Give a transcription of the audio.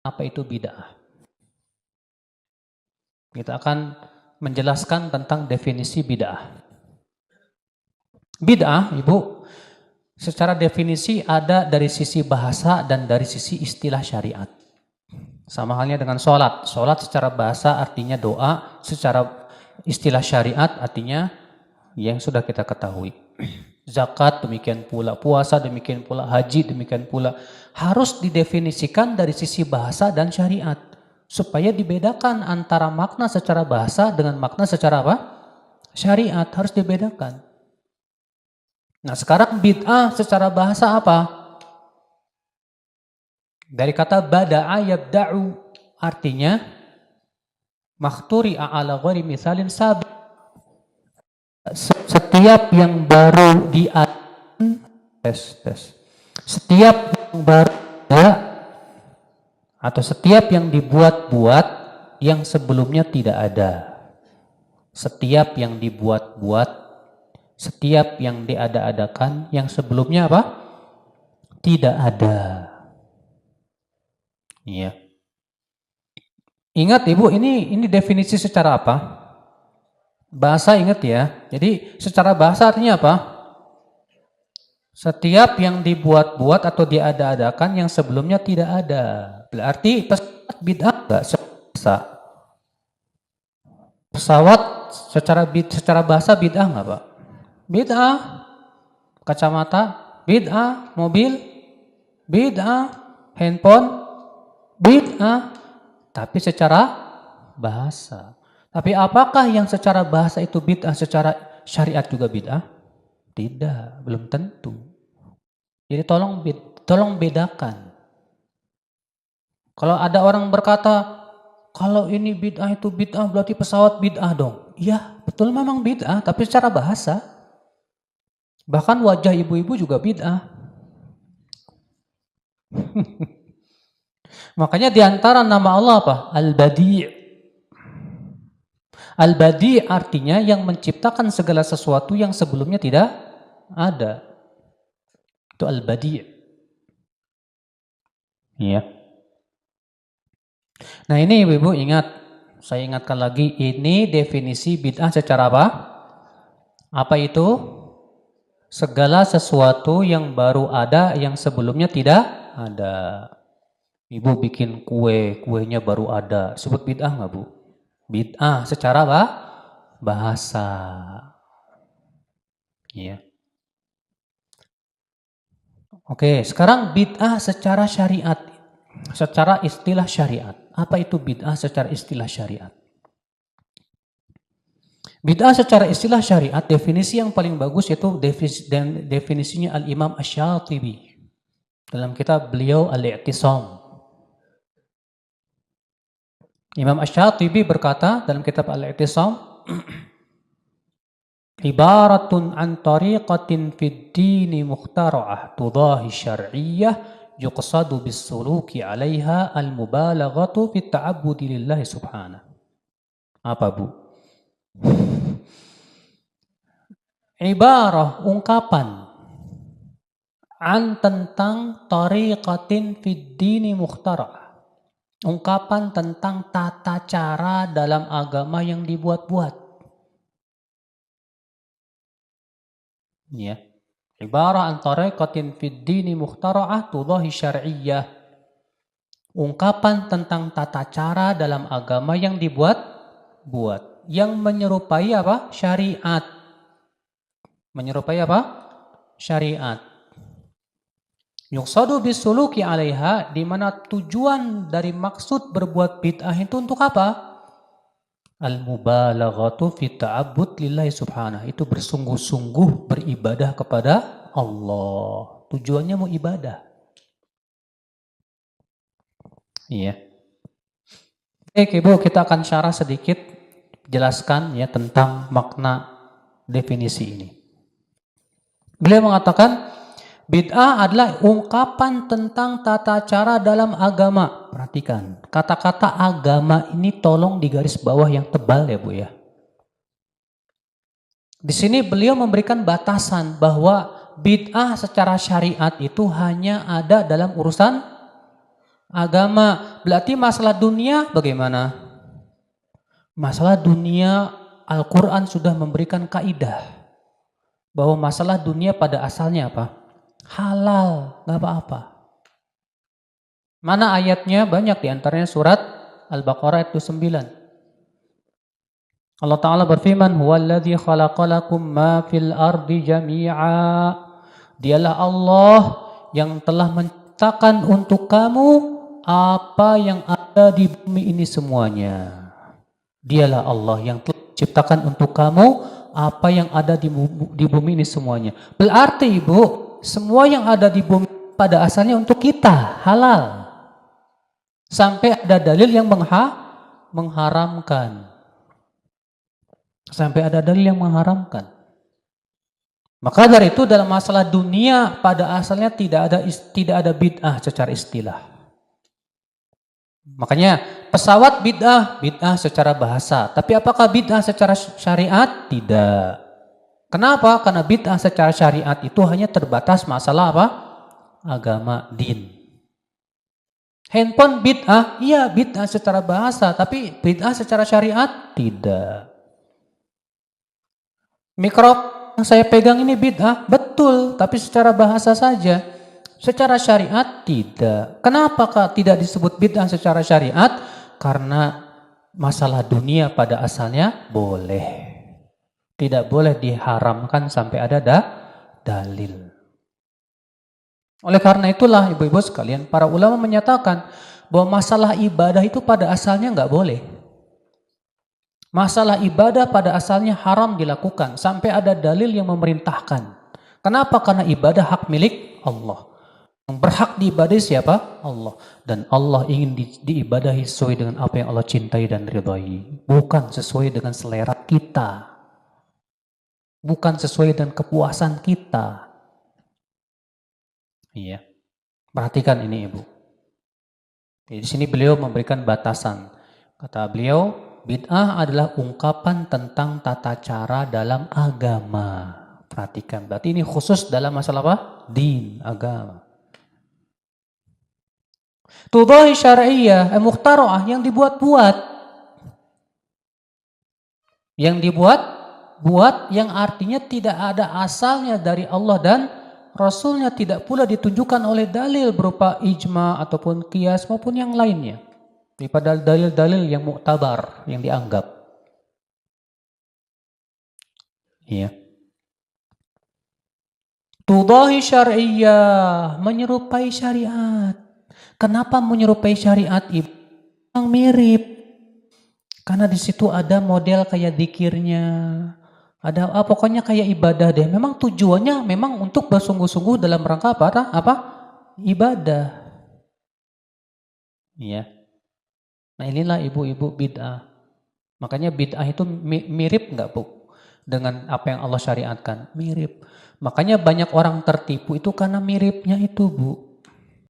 apa itu bid'ah. Kita akan menjelaskan tentang definisi bid'ah. Bid'ah, Ibu, secara definisi ada dari sisi bahasa dan dari sisi istilah syariat. Sama halnya dengan sholat. Sholat secara bahasa artinya doa, secara istilah syariat artinya yang sudah kita ketahui. Zakat demikian pula, puasa demikian pula, haji demikian pula. Harus didefinisikan dari sisi bahasa dan syariat. Supaya dibedakan antara makna secara bahasa dengan makna secara apa? Syariat, harus dibedakan. Nah sekarang bid'ah secara bahasa apa? Dari kata bada'a yabda'u, artinya makhturi'a ala ghairi misalin sabiq. Setiap yang baru setiap yang baru atau setiap yang dibuat-buat yang sebelumnya tidak ada. Setiap yang dibuat-buat, setiap yang diada-adakan yang sebelumnya apa? Tidak ada. Iya. Ingat Ibu, ini definisi secara apa? Bahasa, ingat ya. Jadi secara bahasa artinya apa? Setiap yang dibuat-buat atau diada-adakan yang sebelumnya tidak ada. Berarti bid'ah enggak bahasa? Pesawat secara bahasa bid'ah enggak, Pak? Bid'ah. Kacamata bid'ah, mobil bid'ah, handphone bid'ah. Tapi secara bahasa. Tapi apakah yang secara bahasa itu bid'ah, secara syariat juga bid'ah? Tidak, belum tentu. Jadi tolong bedakan. Kalau ada orang berkata, kalau ini bid'ah itu bid'ah berarti pesawat bid'ah dong. Iya, betul memang bid'ah, tapi secara bahasa. Bahkan wajah ibu-ibu juga bid'ah. Makanya diantara nama Allah apa? Al-Badi'. Al-Badi' artinya yang menciptakan segala sesuatu yang sebelumnya tidak ada. Itu Al-Badi'. Iya. Nah ini ibu-ibu ingat, saya ingatkan lagi, ini definisi bid'ah secara apa? Apa itu? Segala sesuatu yang baru ada yang sebelumnya tidak ada. Ibu bikin kue, kuenya baru ada. Sebut bid'ah nggak Bu? Bid'ah secara apa? Bahasa. Iya. Oke, sekarang bid'ah secara syariat. Secara istilah syariat. Apa itu bid'ah secara istilah syariat? Bid'ah secara istilah syariat, definisi yang paling bagus yaitu definisinya Al-Imam Asy-Syatibi. Dalam kitab beliau Al-I'tisam. Imam Asy-Syatibi berkata dalam kitab Al-I'tisam, ibaratun an tariqatin fid dini mukhtara'ah tudahi syar'iyyah yuqsadu bis-suluki 'alaiha al-mubalaghatu fit ta'abbudi lillahi subhanahu. Apa Bu? Ibarah, ungkapan an tentang tariqatin fid dini mukhtara'ah. Ungkapan tentang tata cara dalam agama yang dibuat-buat. Ya. Ibarah an tariqatin fid dini mukhtara'ah tudahi syar'iyyah. Ungkapan tentang tata cara dalam agama yang dibuat-buat, yang menyerupai apa? Syariat. Menyerupai apa? Syariat. Yuqsadu bisuluki 'alaiha, di mana tujuan dari maksud berbuat bid'ah itu untuk apa? Al-mubalaghatu fi ta'abbud lillahi subhanahu. Itu bersungguh-sungguh beribadah kepada Allah. Tujuannya mau ibadah. Iya. Oke, Ibu, kita akan syarah sedikit, jelaskan ya tentang makna definisi ini. Beliau mengatakan bid'ah adalah ungkapan tentang tata cara dalam agama. Perhatikan, kata-kata agama ini tolong digaris bawah yang tebal ya Bu ya. Di sini beliau memberikan batasan bahwa bid'ah secara syariat itu hanya ada dalam urusan agama. Berarti masalah dunia bagaimana? Masalah dunia Al-Quran sudah memberikan kaidah bahwa masalah dunia pada asalnya apa? Halal, gak apa-apa. Mana ayatnya? Banyak, diantaranya surat Al-Baqarah ayat 9. Allah Ta'ala berfirman, huwallazi khalaqalakum ma fil ardi jami'a. Dialah Allah yang telah menciptakan untuk kamu apa yang ada di bumi ini semuanya. Dialah Allah yang telah menciptakan untuk kamu apa yang ada di bumi ini semuanya. Berarti Ibu, semua yang ada di bumi pada asalnya untuk kita, halal. Sampai ada dalil yang mengharamkan. Sampai ada dalil yang mengharamkan. Maka dari itu dalam masalah dunia pada asalnya tidak ada bid'ah secara istilah. Makanya pesawat bid'ah secara bahasa. Tapi apakah bid'ah secara syariat? Tidak. Kenapa? Karena bid'ah secara syariat itu hanya terbatas masalah apa? Agama, din. Handphone bid'ah? Iya, bid'ah secara bahasa. Tapi bid'ah secara syariat? Tidak. Mikrofon yang saya pegang ini bid'ah? Betul, tapi secara bahasa saja. Secara syariat tidak. Kenapa tidak disebut bid'ah secara syariat? Karena masalah dunia pada asalnya boleh. Tidak boleh diharamkan sampai ada dalil. Oleh karena itulah ibu-ibu sekalian, para ulama menyatakan bahwa masalah ibadah itu pada asalnya nggak boleh. Masalah ibadah pada asalnya haram dilakukan sampai ada dalil yang memerintahkan. Kenapa? Karena ibadah hak milik Allah. Yang berhak diibadahi siapa? Allah. Dan Allah ingin diibadahi sesuai dengan apa yang Allah cintai dan ridhai. Bukan sesuai dengan selera kita. Bukan sesuai dengan kepuasan kita. Iya. Perhatikan ini Ibu. Di sini beliau memberikan batasan. Kata beliau, bid'ah adalah ungkapan tentang tata cara dalam agama. Perhatikan, berarti ini khusus dalam masalah apa? Din, agama. Tudahi syar'iyyah, mukhtara'ah, yang dibuat-buat. Yang dibuat-buat yang artinya tidak ada asalnya dari Allah dan Rasulnya, tidak pula ditunjukkan oleh dalil berupa ijma ataupun qiyas maupun yang lainnya. Daripada dalil-dalil yang muktabar, yang dianggap. Iya. Tudahi syar'iyyah, menyerupai syariat. Kenapa menyerupai syariat Ibu? Yang mirip. Karena di situ ada model kayak zikirnya. Ada pokoknya kayak ibadah deh. Memang tujuannya memang untuk bersungguh-sungguh dalam rangka apa? Ibadah. Iya. Nah inilah ibu-ibu bid'ah. Makanya bid'ah itu mirip enggak Bu? Dengan apa yang Allah syariatkan? Mirip. Makanya banyak orang tertipu itu karena miripnya itu Bu.